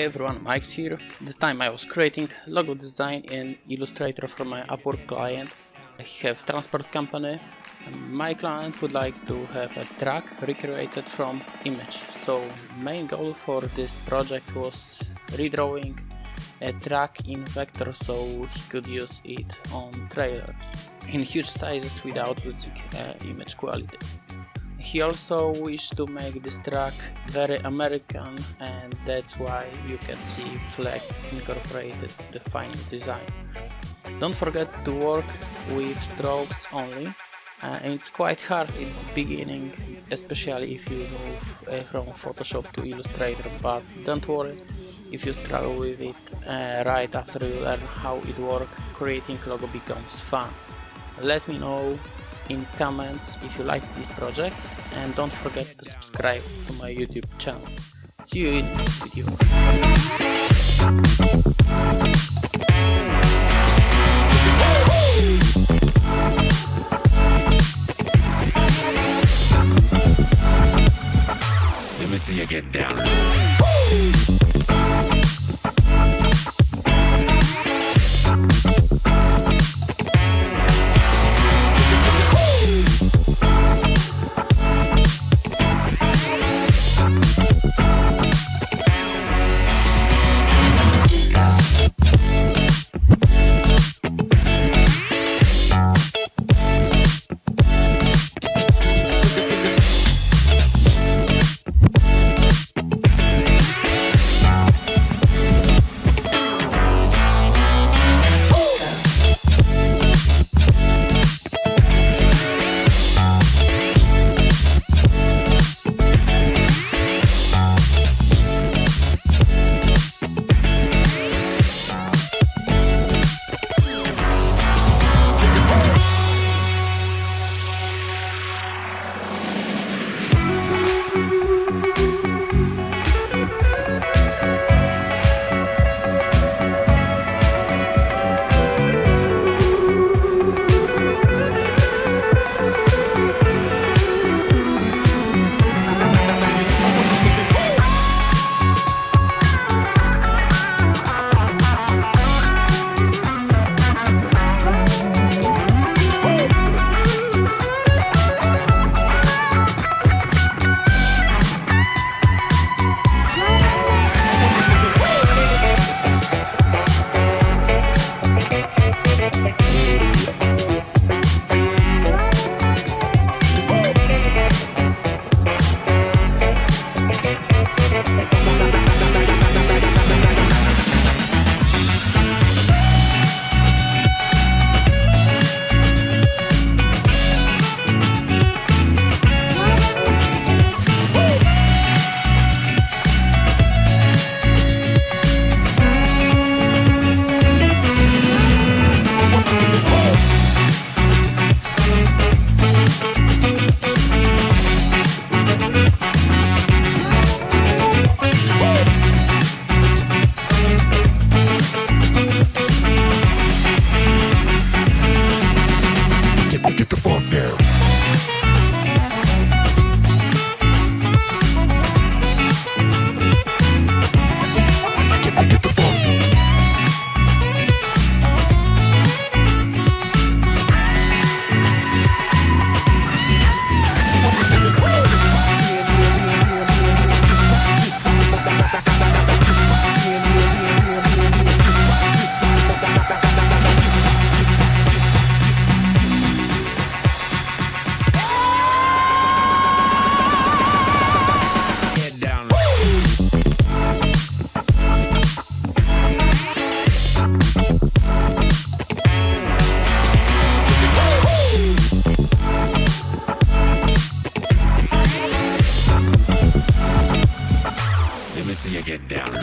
Hey everyone, Mike's here. This time I was creating logo design in Illustrator for my UpWork client. I have transport company and my client would like to have a truck recreated from image. So main goal for this project was redrawing a truck in vector so he could use it on trailers in huge sizes without losing image quality. He also wished to make this truck very American, and that's why you can see flag incorporated the final design. Don't forget to work with strokes only. It's quite hard in the beginning, especially if you move from Photoshop to Illustrator, but don't worry if you struggle with it. Right after you learn how it works, creating logo becomes fun. Let me know in comments if you like this project, and don't forget to subscribe to my YouTube channel. See you in next videos. Let me see you get down. Let me see you get down.